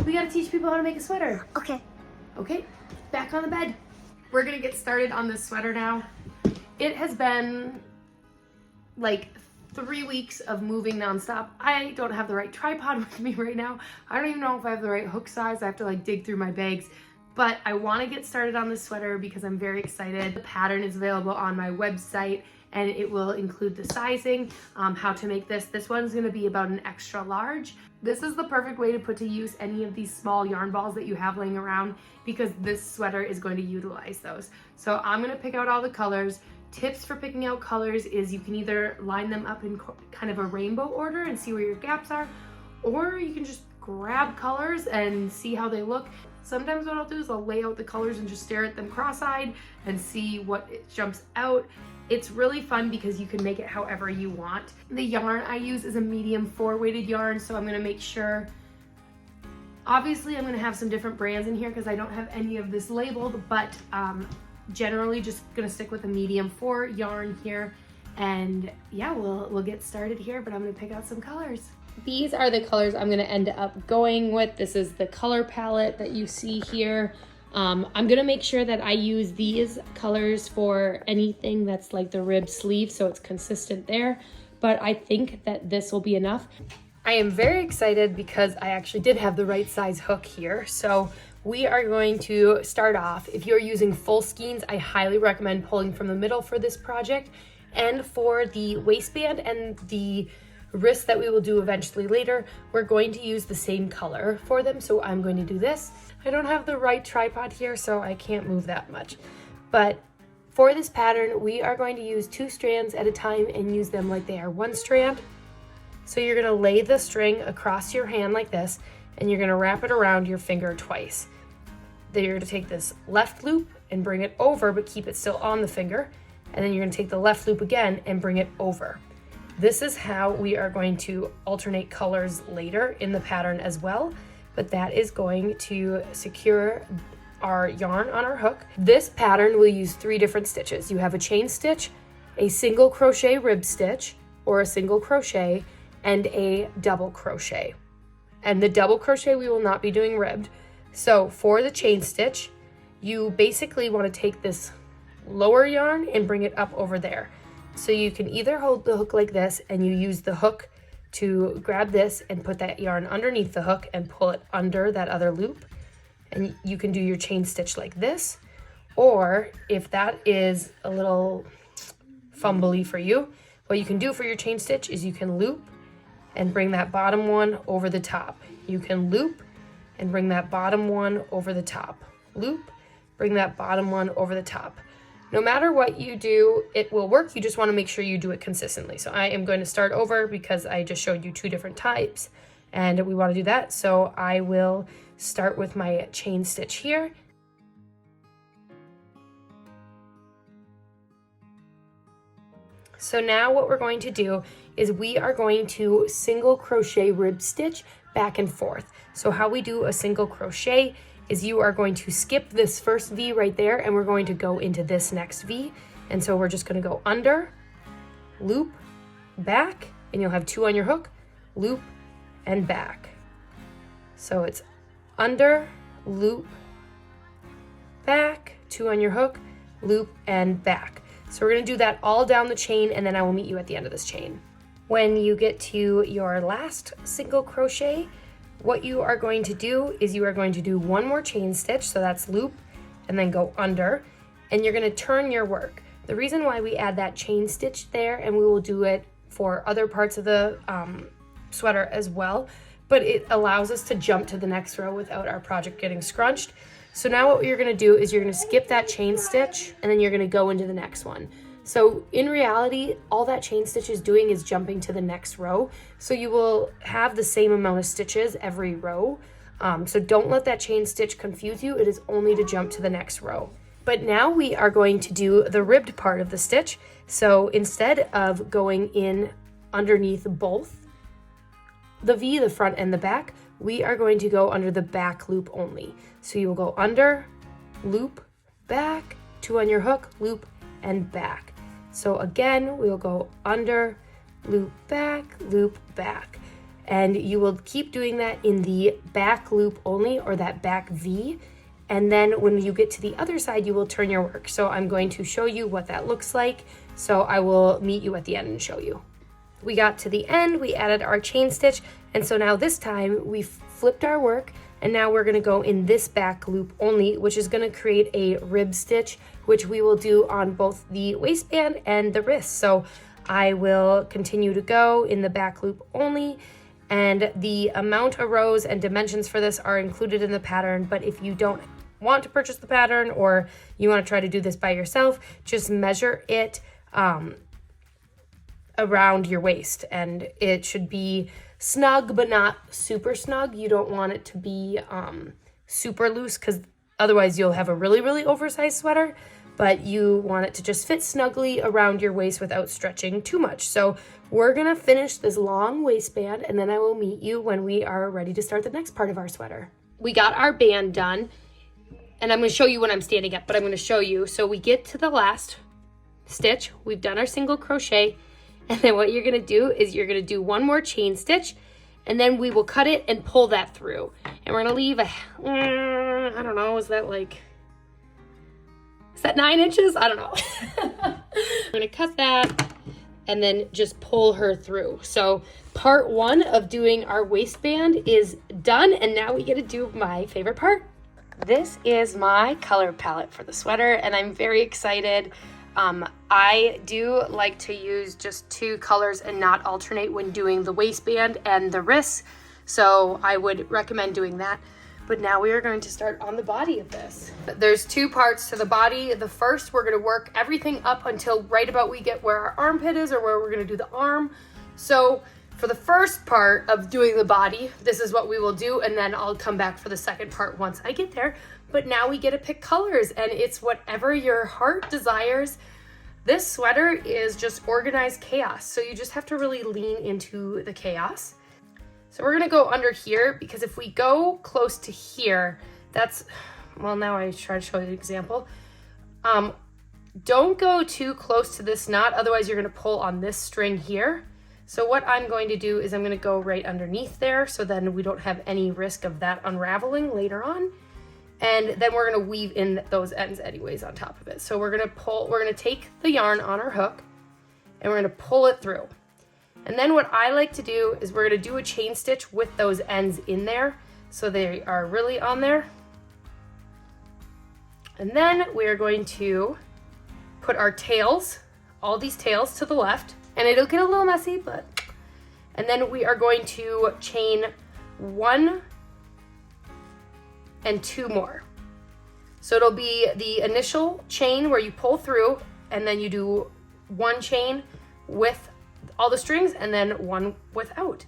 We gotta teach people how to make a sweater. Okay. Okay, back on the bed. We're gonna get started on this sweater now. It has been like 3 weeks of moving nonstop. I don't have the right tripod with me right now. I don't even know if I have the right hook size. I have to like dig through my bags. But I want to get started on this sweater because I'm very excited. The pattern is available on my website and it will include the sizing, how to make this. This one's going to be about an extra large. This is the perfect way to put to use any of these small yarn balls that you have laying around because this sweater is going to utilize those. So I'm going to pick out all the colors. Tips for picking out colors is you can either line them up in kind of a rainbow order and see where your gaps are, or you can just grab colors and see how they look. Sometimes what I'll do is I'll lay out the colors and just stare at them cross-eyed and see what jumps out. It's really fun because you can make it however you want. The yarn I use is a medium 4 weighted yarn, so I'm gonna make sure, obviously I'm gonna have some different brands in here because I don't have any of this labeled, but generally just gonna stick with a medium 4 yarn here. And yeah, we'll get started here, but I'm gonna pick out some colors. These are the colors I'm gonna end up going with. This is the color palette that you see here. I'm gonna make sure that I use these colors for anything that's like the ribbed sleeve so it's consistent there, but I think that this will be enough. I am very excited because I actually did have the right size hook here. So we are going to start off. If you're using full skeins, I highly recommend pulling from the middle for this project. And for the waistband and the wrist that we will do eventually later, we're going to use the same color for them. So I'm going to do this. I don't have the right tripod here, so I can't move that much. But for this pattern, we are going to use 2 strands at a time and use them like they are 1 strand. So you're gonna lay the string across your hand like this, and you're gonna wrap it around your finger twice. Then you're gonna take this left loop and bring it over, but keep it still on the finger. And then you're gonna take the left loop again and bring it over. This is how we are going to alternate colors later in the pattern as well, but that is going to secure our yarn on our hook. This pattern will use 3 different stitches. You have a chain stitch, a single crochet rib stitch, or a single crochet, and a double crochet. And the double crochet we will not be doing ribbed. So for the chain stitch, you basically want to take this lower yarn and bring it up over there. So you can either hold the hook like this and you use the hook to grab this and put that yarn underneath the hook and pull it under that other loop. And you can do your chain stitch like this. Or if that is a little fumbly for you, what you can do for your chain stitch is you can loop and bring that bottom one over the top. You can loop and bring that bottom one over the top. Loop, bring that bottom one over the top. No matter what you do, it will work. You just want to make sure you do it consistently. So I am going to start over because I just showed you 2 different types and we want to do that. So I will start with my chain stitch here. So now what we're going to do is we are going to single crochet rib stitch back and forth. So how we do a single crochet is you are going to skip this first V right there and we're going to go into this next V. And so we're just gonna go under, loop, back, and you'll have 2 on your hook, loop, and back. So it's under, loop, back, 2 on your hook, loop, and back. So we're gonna do that all down the chain and then I will meet you at the end of this chain. When you get to your last single crochet, what you are going to do is you are going to do 1 more chain stitch, so that's loop, and then go under, and you're gonna turn your work. The reason why we add that chain stitch there, and we will do it for other parts of the sweater as well, but it allows us to jump to the next row without our project getting scrunched. So now what you're gonna do is you're gonna skip that chain stitch, and then you're gonna go into the next one. So in reality, all that chain stitch is doing is jumping to the next row. So you will have the same amount of stitches every row. So don't let that chain stitch confuse you. It is only to jump to the next row. But now we are going to do the ribbed part of the stitch. So instead of going in underneath both the V, the front and the back, we are going to go under the back loop only. So you will go under, loop, back, 2 on your hook, loop, and back. So again, we'll go under, loop, back, And you will keep doing that in the back loop only, or that back V. And then when you get to the other side, you will turn your work. So I'm going to show you what that looks like. So I will meet you at the end and show you. We got to the end, we added our chain stitch. And so now this time we flipped our work, and now we're gonna go in this back loop only, which is gonna create a rib stitch, which we will do on both the waistband and the wrist. So I will continue to go in the back loop only, and the amount of rows and dimensions for this are included in the pattern. But if you don't want to purchase the pattern, or you want to try to do this by yourself, just measure it around your waist, and it should be snug but not super snug. You don't want it to be super loose, because otherwise you'll have a really, really oversized sweater, but you want it to just fit snugly around your waist without stretching too much. So we're gonna finish this long waistband, and then I will meet you when we are ready to start the next part of our sweater. We got our band done, and I'm gonna show you when I'm standing up, but I'm gonna show you. So we get to the last stitch, we've done our single crochet, and then what you're gonna do is you're gonna do one more chain stitch, and then we will cut it and pull that through. And we're gonna leave a, I don't know, is that 9 inches? I don't know. We're gonna cut that and then just pull her through. So part 1 of doing our waistband is done, and now we get to do my favorite part. This is my color palette for the sweater, and I'm very excited. I do like to use just 2 colors and not alternate when doing the waistband and the wrists, so I would recommend doing that. But now we are going to start on the body of this. There's 2 parts to the body. The first, we're gonna work everything up until right about we get where our armpit is, or where we're gonna do the arm. So for the first part of doing the body, this is what we will do, and then I'll come back for the second part once I get there. But now we get to pick colors, and it's whatever your heart desires. This sweater is just organized chaos, so you just have to really lean into the chaos. So we're gonna go under here, because if we go close to here, that's, well, now I try to show you an example. Don't go too close to this knot, otherwise you're gonna pull on this string here. So what I'm going to do is I'm gonna go right underneath there, so then we don't have any risk of that unraveling later on. And then we're gonna weave in those ends anyways on top of it. So we're gonna take the yarn on our hook, and we're gonna pull it through. And then what I like to do is we're gonna do a chain stitch with those ends in there, so they are really on there. And then we are going to put our tails, all these tails to the left, and it'll get a little messy, but, and then we are going to chain 1 and 2 more. So it'll be the initial chain where you pull through, and then you do 1 chain with all the strings, and then 1 without.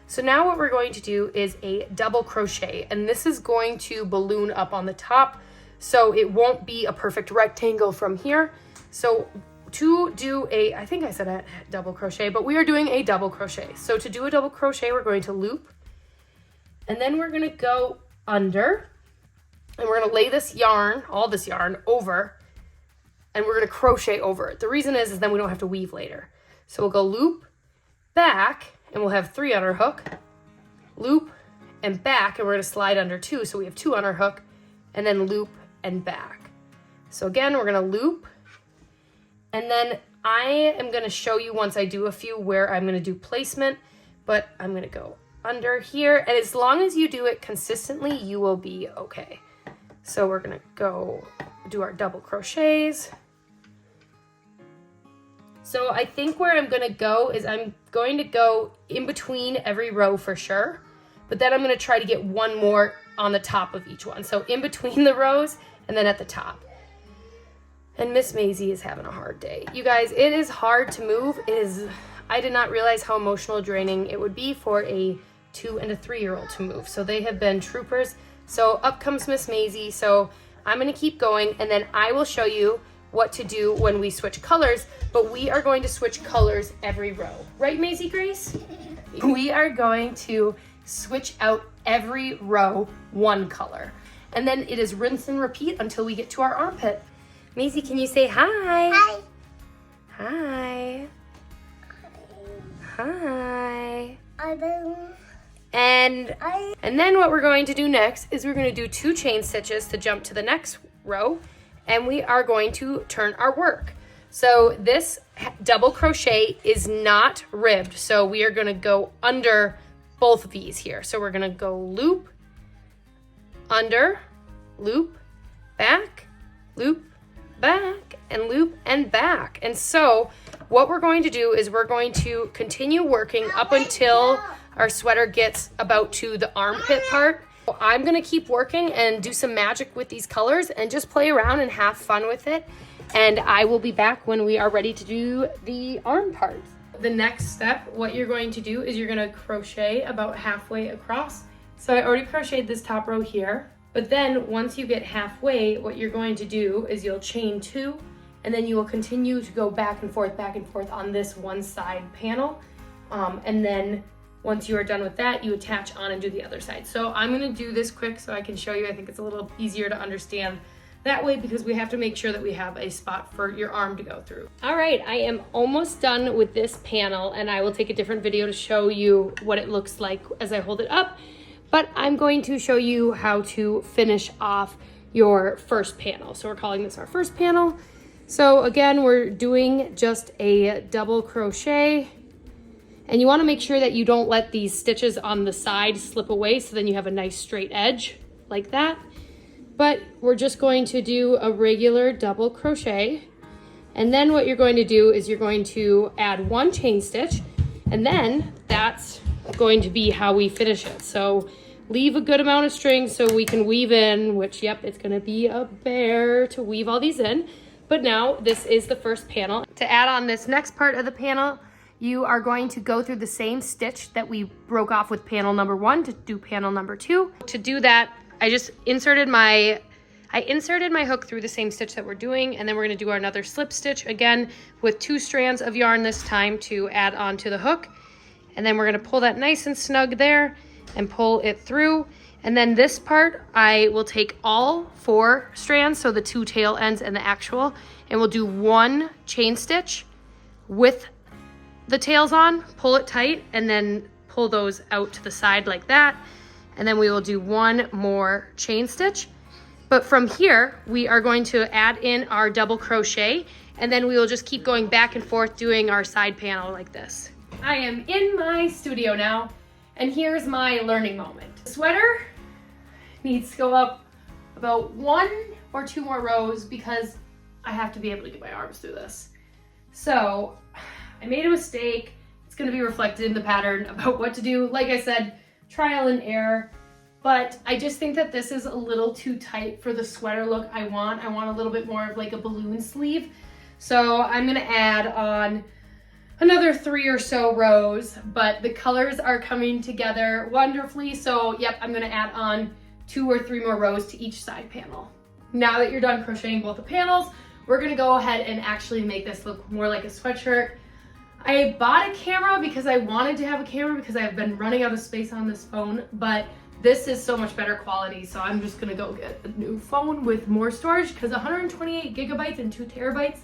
So now what we're going to do is a double crochet, and this is going to balloon up on the top, so it won't be a perfect rectangle from here. So to do a, I think I said a double crochet, but we are doing a double crochet. So to do a double crochet, we're going to loop, and then we're gonna go under, and we're gonna lay this yarn, all this yarn, over, and we're gonna crochet over it. The reason is then we don't have to weave later. So we'll go loop, back, and we'll have 3 on our hook, loop, and back, and we're gonna slide under 2, so we have 2 on our hook, and then loop and back. So again, we're gonna loop, and then I am gonna show you once I do a few where I'm gonna do placement, but I'm gonna go under here, and as long as you do it consistently, you will be okay. So we're gonna go do our double crochets. So I think where I'm gonna go is I'm going to go in between every row for sure, but then I'm gonna try to get 1 more on the top of each one. So in between the rows and then at the top. And Miss Maisie is having a hard day. You guys, it is hard to move. I did not realize how emotional draining it would be for a 2 and a 3-year-old to move. So they have been troopers. So up comes Miss Maisie. So I'm gonna keep going, and then I will show you what to do when we switch colors, but we are going to switch colors every row. Right, Maisie Grace? We are going to switch out every row 1 color. And then it is rinse and repeat until we get to our armpit. Maisie, can you say hi? Hi. Hi. Hi. I And then what we're going to do next is we're going to do 2 chain stitches to jump to the next row, and we are going to turn our work. So this double crochet is not ribbed, so we are going to go under both of these here. So we're going to go loop, under, loop, back, loop, back, and loop and back. And so what we're going to do is we're going to continue working up until our sweater gets about to the armpit part. So I'm gonna keep working and do some magic with these colors and just play around and have fun with it. And I will be back when we are ready to do the arm part. The next step, what you're going to do is you're gonna crochet about halfway across. So I already crocheted this top row here, but then once you get halfway, what you're going to do is you'll chain 2, and then you will continue to go back and forth on this one side panel. And then once you are done with that, you attach on and do the other side. So I'm gonna do this quick so I can show you. I think it's a little easier to understand that way because we have to make sure that we have a spot for your arm to go through. All right, I am almost done with this panel, and I will take a different video to show you what it looks like as I hold it up. But I'm going to show you how to finish off your first panel. So we're calling this our first panel. So again, we're doing just a double crochet. And you want to make sure that you don't let these stitches on the side slip away, so then you have a nice straight edge like that. But we're just going to do a regular double crochet. And then what you're going to do is you're going to add 1 chain stitch, and then that's going to be how we finish it. So leave a good amount of string so we can weave in, which, yep, it's going to be a bear to weave all these in. But now this is the first panel. To add on this next part of the panel, you are going to go through the same stitch that we broke off with panel number 1 to do panel number 2. To do that, I just inserted my hook through the same stitch that we're doing, and then we're going to do another slip stitch again with 2 strands of yarn this time to add on to the hook. And then we're going to pull that nice and snug there and pull it through. And then this part, I will take all 4 strands, so the 2 tail ends and the actual, and we'll do 1 chain stitch with the tails on, pull it tight, and then pull those out to the side like that. And then we will do 1 more chain stitch. But from here, we are going to add in our double crochet, and then we will just keep going back and forth doing our side panel like this. I am in my studio now, and here's my learning moment. The sweater needs to go up about 1 or 2 more rows because I have to be able to get my arms through this. So I made a mistake. It's going to be reflected in the pattern about what to do. Like I said, trial and error, but I just think that this is a little too tight for the sweater look I want. I want a little bit more of like a balloon sleeve. So I'm going to add on another 3 or so rows, but the colors are coming together wonderfully. So yep, I'm going to add on 2 or 3 more rows to each side panel. Now that you're done crocheting both the panels, we're going to go ahead and actually make this look more like a sweatshirt. I bought a camera because I wanted to have a camera because I've been running out of space on this phone, but this is so much better quality, so I'm just gonna go get a new phone with more storage because 128 gigabytes and 2 terabytes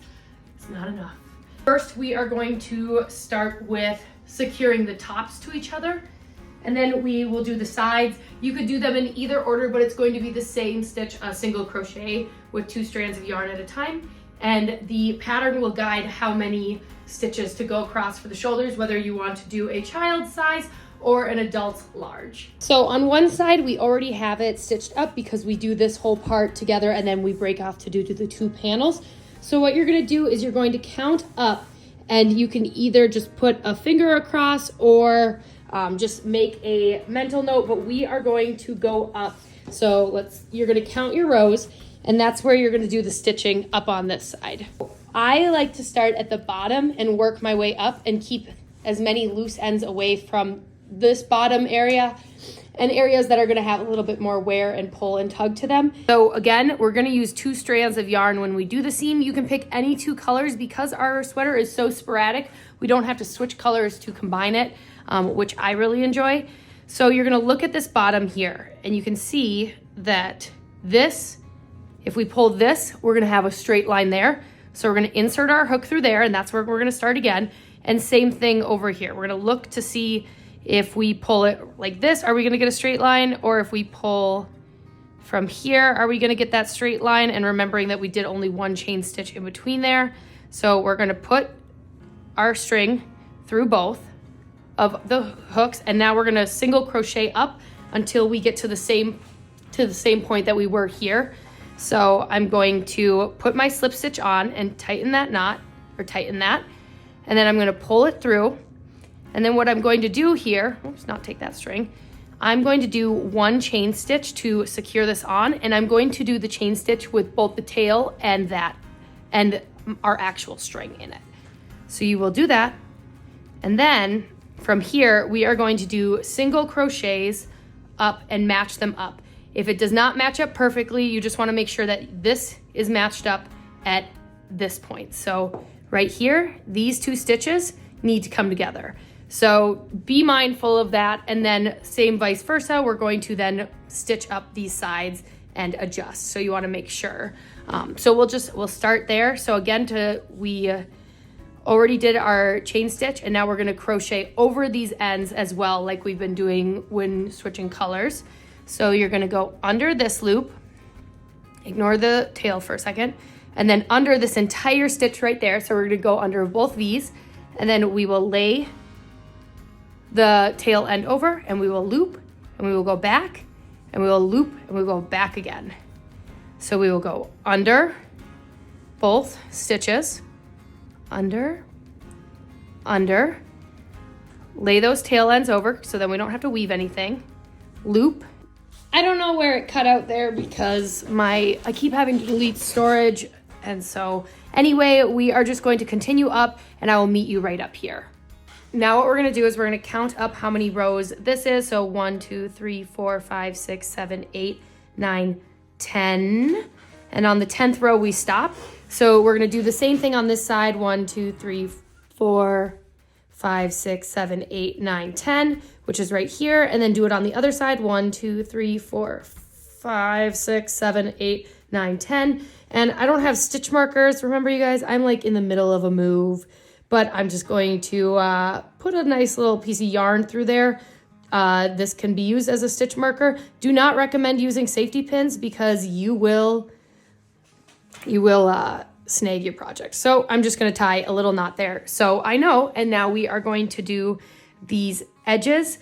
is not enough. First, we are going to start with securing the tops to each other, and then we will do the sides. You could do them in either order, but it's going to be the same stitch, a single crochet with 2 strands of yarn at a time. And the pattern will guide how many stitches to go across for the shoulders, whether you want to do a child size or an adult large. So on one side, we already have it stitched up because we do this whole part together and then we break off to do the 2 panels. So what you're gonna do is you're going to count up, and you can either just put a finger across or just make a mental note, but we are going to go up. So you're gonna count your rows, and that's where you're gonna do the stitching up on this side. I like to start at the bottom and work my way up and keep as many loose ends away from this bottom area and areas that are gonna have a little bit more wear and pull and tug to them. So again, we're gonna use 2 strands of yarn when we do the seam. You can pick any 2 colors because our sweater is so sporadic. We don't have to switch colors to combine it, which I really enjoy. So you're gonna look at this bottom here, and you can see that this, if we pull this, we're gonna have a straight line there. So we're gonna insert our hook through there, and that's where we're gonna start again. And same thing over here. We're gonna look to see if we pull it like this, are we gonna get a straight line? Or if we pull from here, are we gonna get that straight line? And remembering that we did only one chain stitch in between there. So we're gonna put our string through both of the hooks, and now we're gonna single crochet up until we get to the same point that we were here. So I'm going to put my slip stitch on and tighten that knot, or tighten that, and then I'm gonna pull it through. And then what I'm going to do here, oops, not take that string, I'm going to do one chain stitch to secure this on, and I'm going to do the chain stitch with both the tail and our actual string in it. So you will do that, and then from here we are going to do single crochets up and match them up. If it does not match up perfectly, you just want to make sure that this is matched up at this point. So right here, these two stitches need to come together. So be mindful of that, and then same vice versa, we're going to then stitch up these sides and adjust. So you want to make sure. So we'll start there. So again, we already did our chain stitch, and now we're going to crochet over these ends as well, like we've been doing when switching colors. So you're going to go under this loop, ignore the tail for a second, and then under this entire stitch right there. So we're going to go under both V's, and then we will lay the tail end over, and we will loop, and we will go back, and we will loop, and we will go back again. So we will go under both stitches, under, lay those tail ends over so then we don't have to weave anything, loop. I don't know where it cut out there because I keep having to delete storage, and so anyway, we are just going to continue up, and I will meet you right up here. Now what we're gonna do is we're gonna count up how many rows this is. So 1, 2, 3, 4, 5, 6, 7, 8, 9, 10. And on the 10th row, we stop. So we're gonna do the same thing on this side. 1, 2, 3, 4, 5, 6, 7, 8, 9, 10, which is right here. And then do it on the other side. 1, 2, 3, 4, 5, 6, 7, 8, 9, 10. And I don't have stitch markers. Remember, you guys, I'm like in the middle of a move. But I'm just going to put a nice little piece of yarn through there. This can be used as a stitch marker. Do not recommend using safety pins because you will snag your project. So I'm just gonna tie a little knot there. So I know, and now we are going to do these edges.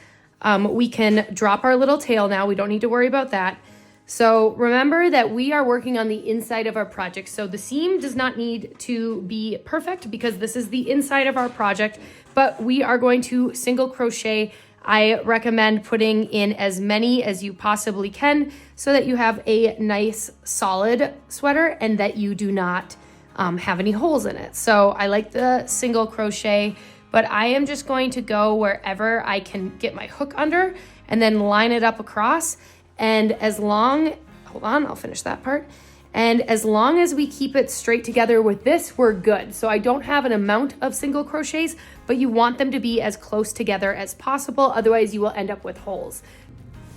We can drop our little tail now. We don't need to worry about that. So remember that we are working on the inside of our project. So the seam does not need to be perfect because this is the inside of our project, but we are going to single crochet. I recommend putting in as many as you possibly can so that you have a nice solid sweater and that you do not have any holes in it. So I like the single crochet, but I am just going to go wherever I can get my hook under and then line it up across. And as long, hold on, I'll finish that part. And as long as we keep it straight together with this, we're good. So I don't have an amount of single crochets, but you want them to be as close together as possible. Otherwise you will end up with holes.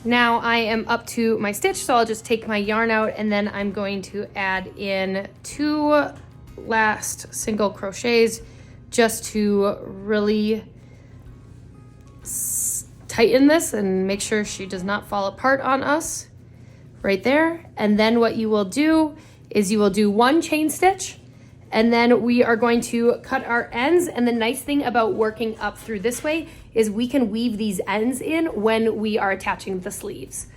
Now I am up to my stitch, so I'll just take my yarn out and then I'm going to add in 2 last single crochets just to really tighten this and make sure she does not fall apart on us right there. And then what you will do is you will do 1 chain stitch, and then we are going to cut our ends. And the nice thing about working up through this way is we can weave these ends in when we are attaching the sleeves.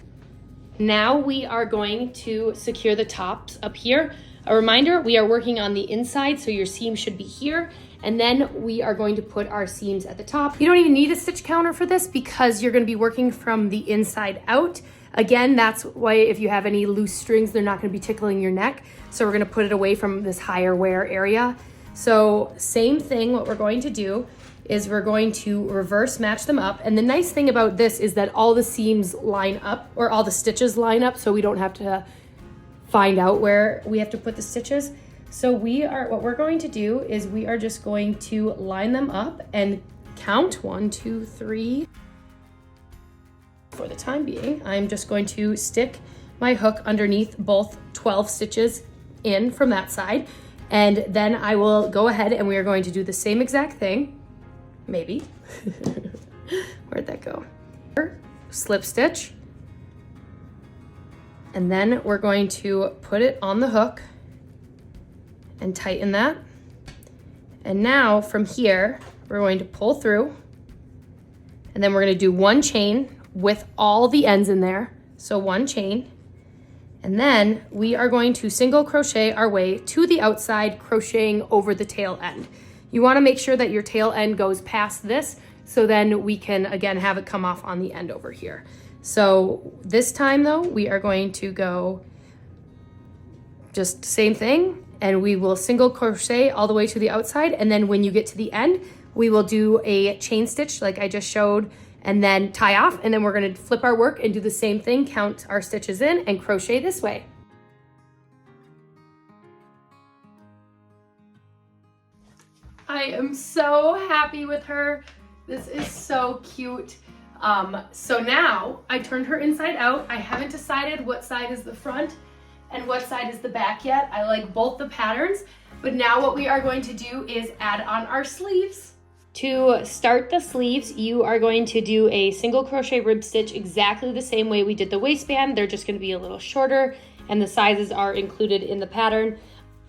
Now we are going to secure the tops up here. A reminder, we are working on the inside, so your seam should be here. And then we are going to put our seams at the top. You don't even need a stitch counter for this because you're gonna be working from the inside out. Again, that's why if you have any loose strings, they're not gonna be tickling your neck. So we're gonna put it away from this higher wear area. So same thing, what we're going to do is we're going to reverse match them up. And the nice thing about this is that all the seams line up, or all the stitches line up, so we don't have to find out where we have to put the stitches. So what we're going to do is we are just going to line them up and count 1, 2, 3. For the time being, I'm just going to stick my hook underneath both 12 stitches in from that side. And then I will go ahead and we are going to do the same exact thing. Maybe. Where'd that go? Slip stitch. And then we're going to put it on the hook and tighten that. And now from here, we're going to pull through, and then we're going to do one chain with all the ends in there. So one chain, and then we are going to single crochet our way to the outside, crocheting over the tail end. You want to make sure that your tail end goes past this, so then we can again have it come off on the end over here. So this time though, we are going to go just same thing, and we will single crochet all the way to the outside, and then when you get to the end, we will do a chain stitch like I just showed, and then tie off, and then we're going to flip our work and do the same thing, count our stitches in and crochet this way. I am so happy with her. This is so cute. So now I turned her inside out. I haven't decided what side is the front and what side is the back yet. I like both the patterns, but now what we are going to do is add on our sleeves. To start the sleeves, you are going to do a single crochet rib stitch exactly the same way we did the waistband. They're just going to be a little shorter, and the sizes are included in the pattern.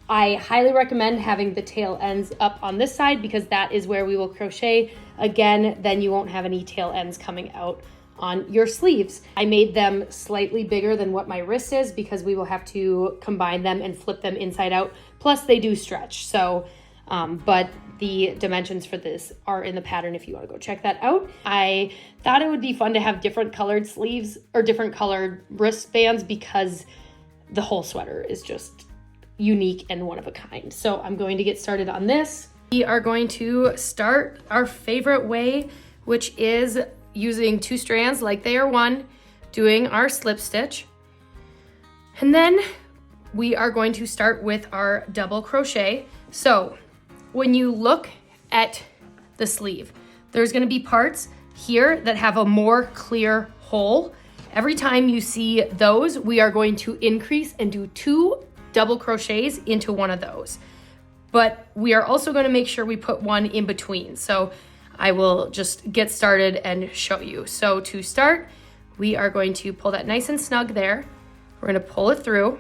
I highly recommend having the tail ends up on this side because that is where we will crochet. Again, then you won't have any tail ends coming out on your sleeves. I made them slightly bigger than what my wrist is because we will have to combine them and flip them inside out. Plus they do stretch. So, but the dimensions for this are in the pattern if you want to go check that out. I thought it would be fun to have different colored sleeves or different colored wristbands because the whole sweater is just unique and one of a kind. So I'm going to get started on this. We are going to start our favorite way, which is using 2 strands like they are one, doing our slip stitch. And then we are going to start with our double crochet. So when you look at the sleeve, there's going to be parts here that have a more clear hole. Every time you see those, we are going to increase and do 2 double crochets into one of those. But we are also going to make sure we put one in between. So I will just get started and show you. So to start, we are going to pull that nice and snug there. We're going to pull it through,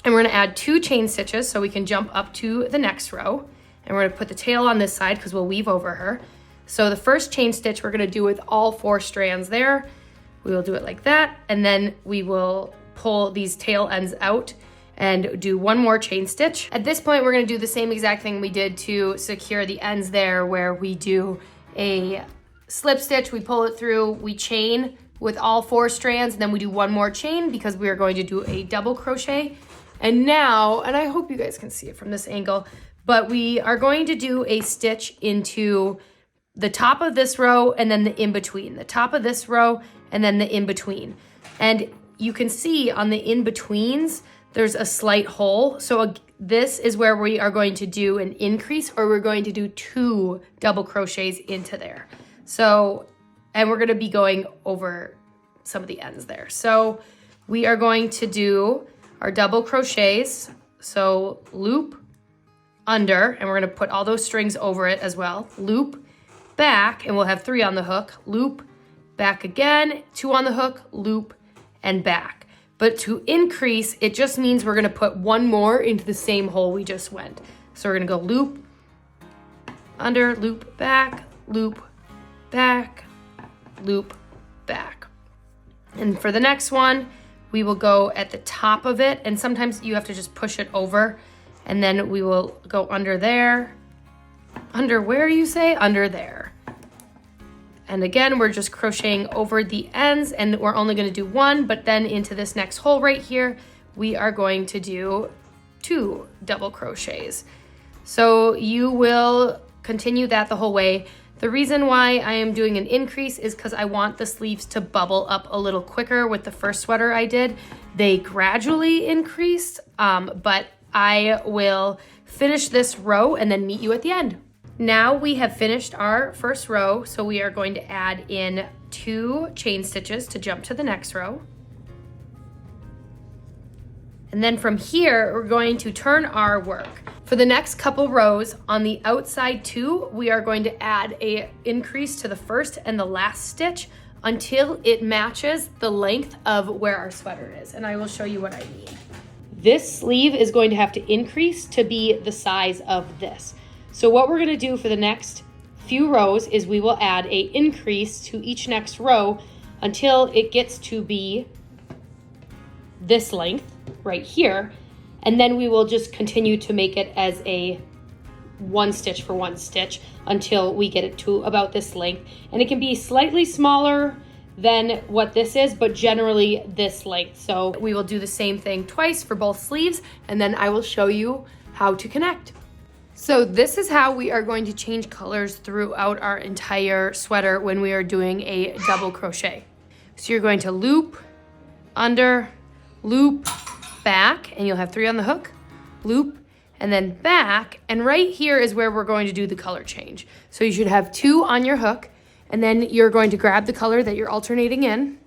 and we're going to add 2 chain stitches so we can jump up to the next row. And we're going to put the tail on this side because we'll weave over her. So the first chain stitch we're going to do with all 4 strands there. We will do it like that, and then we will pull these tail ends out and do 1 more chain stitch. At this point, we're gonna do the same exact thing we did to secure the ends there, where we do a slip stitch, we pull it through, we chain with all 4 strands, and then we do 1 more chain because we are going to do a double crochet. And now, and I hope you guys can see it from this angle, but we are going to do a stitch into the top of this row and then the in-between, the top of this row and then the in-between. And you can see on the in-betweens, there's a slight hole. So this is where we are going to do an increase, or we're going to do 2 double crochets into there. So, and we're gonna be going over some of the ends there. So we are going to do our double crochets. So loop, under, and we're gonna put all those strings over it as well. Loop, back, and we'll have 3 on the hook. Loop, back again, 2 on the hook, loop, and back. But to increase, it just means we're gonna put 1 more into the same hole we just went. So we're gonna go loop, under, loop, back, loop, back, loop, back. And for the next one, we will go at the top of it, and sometimes you have to just push it over, and then we will go under there. Under where, you say? Under there. And again, we're just crocheting over the ends, and we're only gonna do 1, but then into this next hole right here, we are going to do 2 double crochets. So you will continue that the whole way. The reason why I am doing an increase is because I want the sleeves to bubble up a little quicker. With the first sweater I did, they gradually increased, but I will finish this row and then meet you at the end. Now we have finished our first row, so we are going to add in 2 chain stitches to jump to the next row. And then from here, we're going to turn our work. For the next couple rows on the outside too, we are going to add a increase to the first and the last stitch until it matches the length of where our sweater is. And I will show you what I mean. This sleeve is going to have to increase to be the size of this. So what we're gonna do for the next few rows is we will add a increase to each next row until it gets to be this length right here. And then we will just continue to make it as a one stitch for one stitch until we get it to about this length. And it can be slightly smaller than what this is, but generally this length. So we will do the same thing twice for both sleeves, and then I will show you how to connect. So this is how we are going to change colors throughout our entire sweater when we are doing a double crochet. So you're going to loop, under, loop, back, and you'll have 3 on the hook, loop, and then back, and right here is where we're going to do the color change. So you should have 2 on your hook, and then you're going to grab the color that you're alternating in,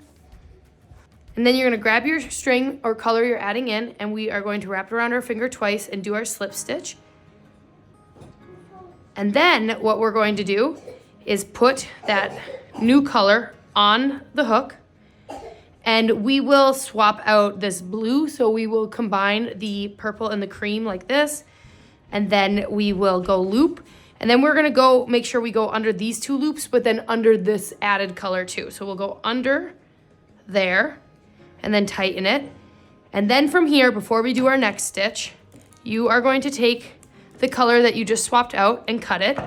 and then you're going to grab your string or color you're adding in, and we are going to wrap it around our finger twice and do our slip stitch. And then what we're going to do is put that new color on the hook, and we will swap out this blue. So we will combine the purple and the cream like this, and then we will go loop. And then we're gonna go make sure we go under these 2 loops, but then under this added color too. So we'll go under there and then tighten it. And then from here, before we do our next stitch, you are going to take the color that you just swapped out and cut it.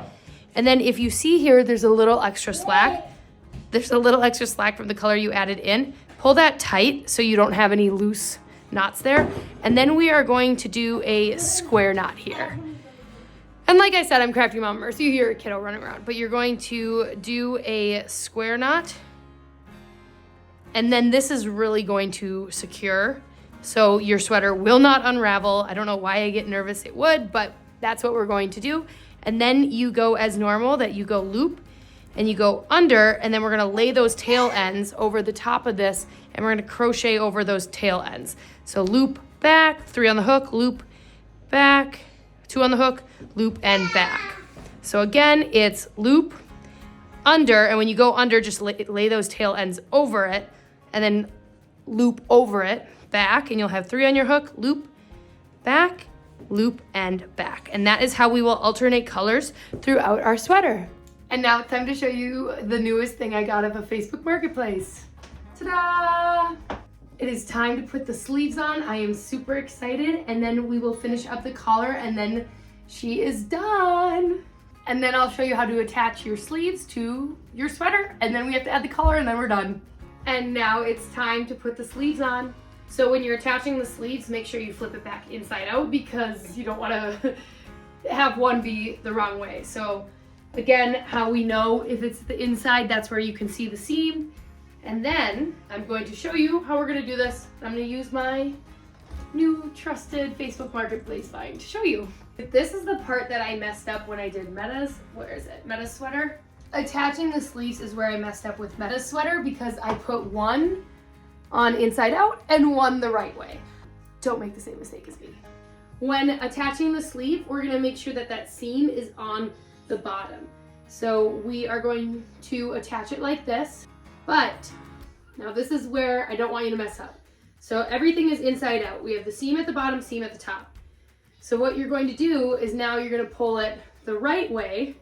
And then if you see here, there's a little extra slack. There's a little extra slack from the color you added in. Pull that tight so you don't have any loose knots there. And then we are going to do a square knot here. And like I said, I'm Crafty Mom Mercy. You hear a kiddo running around, but you're going to do a square knot. And then this is really going to secure, so your sweater will not unravel. I don't know why I get nervous, it would, but that's what we're going to do. And then you go as normal, that you go loop, and you go under, and then we're gonna lay those tail ends over the top of this, and we're gonna crochet over those tail ends. So loop, back, 3 on the hook, loop, back, 2 on the hook, loop, and back. So again, it's loop, under, and when you go under, just lay those tail ends over it, and then loop over it, back, and you'll have 3 on your hook, loop, back, loop, and back. And that is how we will alternate colors throughout our sweater. And now it's time to show you the newest thing I got of a Facebook Marketplace. Ta-da! It is time to put the sleeves on. I am super excited, and then we will finish up the collar, and then she is done. And then I'll show you how to attach your sleeves to your sweater, and then we have to add the collar, and then we're done. And now it's time to put the sleeves on. So when you're attaching the sleeves, make sure you flip it back inside out, because you don't want to have one be the wrong way. So again, how we know if it's the inside, that's where you can see the seam. And then I'm going to show you how we're going to do this. I'm going to use my new trusted Facebook Marketplace find to show you. This is the part that I messed up when I did Meta's, where is it? Meta's sweater. Attaching the sleeves is where I messed up with Meta's sweater, because I put one on inside out and one the right way. Don't make the same mistake as me. When attaching the sleeve, we're going to make sure that that seam is on the bottom. So we are going to attach it like this, but now this is where I don't want you to mess up. So everything is inside out. We have the seam at the bottom, seam at the top. So what you're going to do is now you're going to pull it the right way,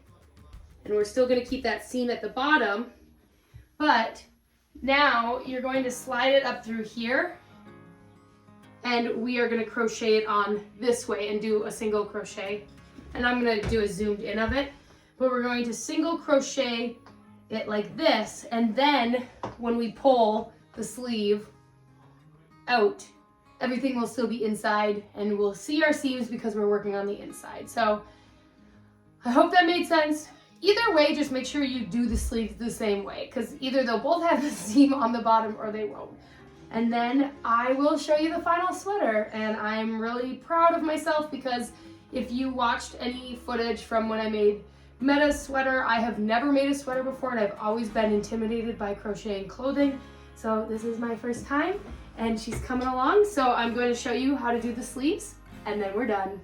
and we're still going to keep that seam at the bottom, but now you're going to slide it up through here, and we are going to crochet it on this way and do a single crochet. And I'm going to do a zoomed in of it, but we're going to single crochet it like this, and then when we pull the sleeve out, everything will still be inside, and we'll see our seams because we're working on the inside. So I hope that made sense. Either way, just make sure you do the sleeves the same way, because either they'll both have the seam on the bottom or they won't. And then I will show you the final sweater, and I'm really proud of myself, because if you watched any footage from when I made Meta's sweater, I have never made a sweater before, and I've always been intimidated by crocheting clothing. So this is my first time, and she's coming along. So I'm going to show you how to do the sleeves, and then we're done.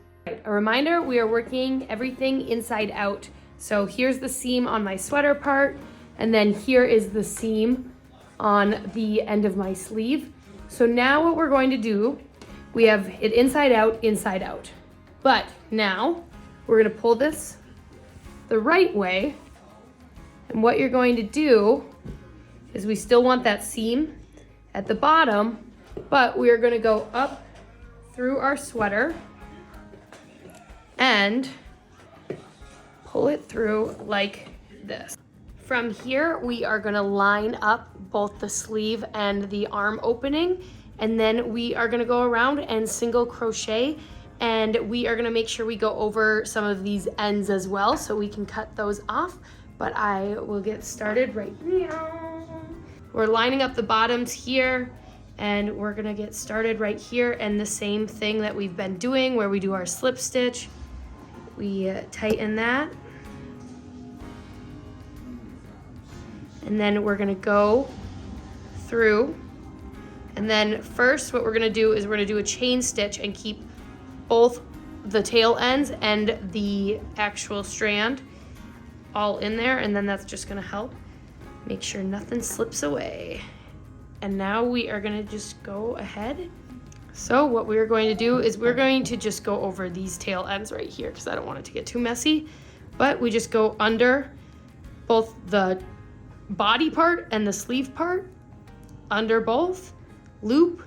A reminder, we are working everything inside out. So here's the seam on my sweater part, and then here is the seam on the end of my sleeve. So now what we're going to do, we have it inside out. But now we're gonna pull this the right way. And what you're going to do is we still want that seam at the bottom, but we are gonna go up through our sweater and pull it through like this. From here, we are gonna line up both the sleeve and the arm opening, and then we are gonna go around and single crochet, and we are gonna make sure we go over some of these ends as well so we can cut those off, but I will get started right now. We're lining up the bottoms here, and we're gonna get started right here, and the same thing that we've been doing where we do our slip stitch. We tighten that. And then we're gonna go through. And then first what we're gonna do is we're gonna do a chain stitch and keep both the tail ends and the actual strand all in there. And then that's just gonna help make sure nothing slips away. And now we are gonna just go ahead. So what we're going to do is we're going to just go over these tail ends right here because I don't want it to get too messy. But we just go under both the body part and the sleeve part, under both, loop,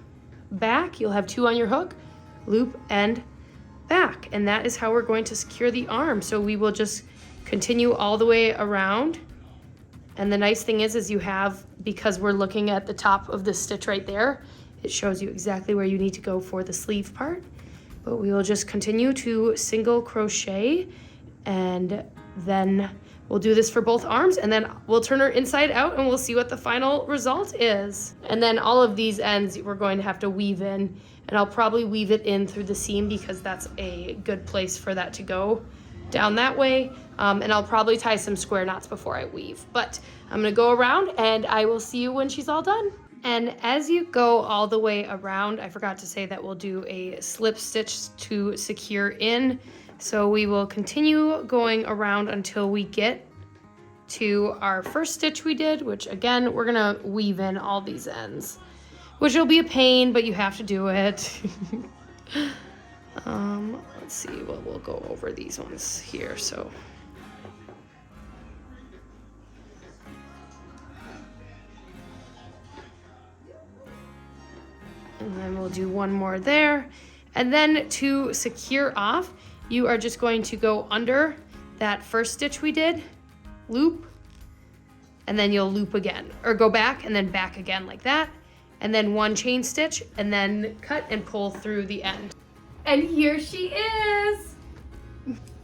back, you'll have two on your hook, loop and back. And that is how we're going to secure the arm. So we will just continue all the way around. And the nice thing is you have, because we're looking at the top of the stitch right there, it shows you exactly where you need to go for the sleeve part. But we will just continue to single crochet, and then we'll do this for both arms, and then we'll turn her inside out and we'll see what the final result is. And then all of these ends we're going to have to weave in, and I'll probably weave it in through the seam because that's a good place for that to go down that way. And I'll probably tie some square knots before I weave. But I'm gonna go around and I will see you when she's all done. And as you go all the way around, I forgot to say that we'll do a slip stitch to secure in. So we will continue going around until we get to our first stitch we did, which again, we're gonna weave in all these ends, which will be a pain, but you have to do it. Let's see, well, we'll go over these ones here, so. And then we'll do one more there. And then to secure off, you are just going to go under that first stitch we did, loop, and then you'll loop again, or go back and then back again like that, and then one chain stitch, and then cut and pull through the end. And here she is.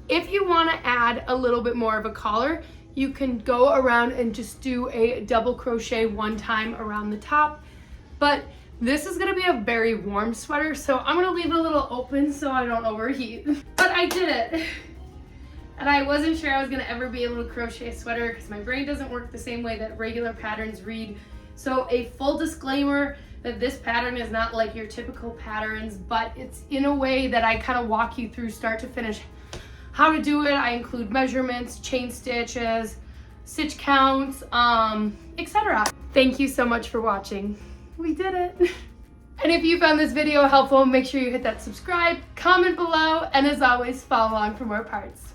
If you want to add a little bit more of a collar, you can go around and just do a double crochet one time around the top, but this is gonna be a very warm sweater, so I'm gonna leave it a little open so I don't overheat. But I did it. And I wasn't sure I was gonna ever be able to crochet a sweater because my brain doesn't work the same way that regular patterns read. So a full disclaimer that this pattern is not like your typical patterns, but it's in a way that I kind of walk you through start to finish how to do it. I include measurements, chain stitches, stitch counts, etc. Thank you so much for watching. We did it. And if you found this video helpful, make sure you hit that subscribe, comment below, and as always, follow along for more parts.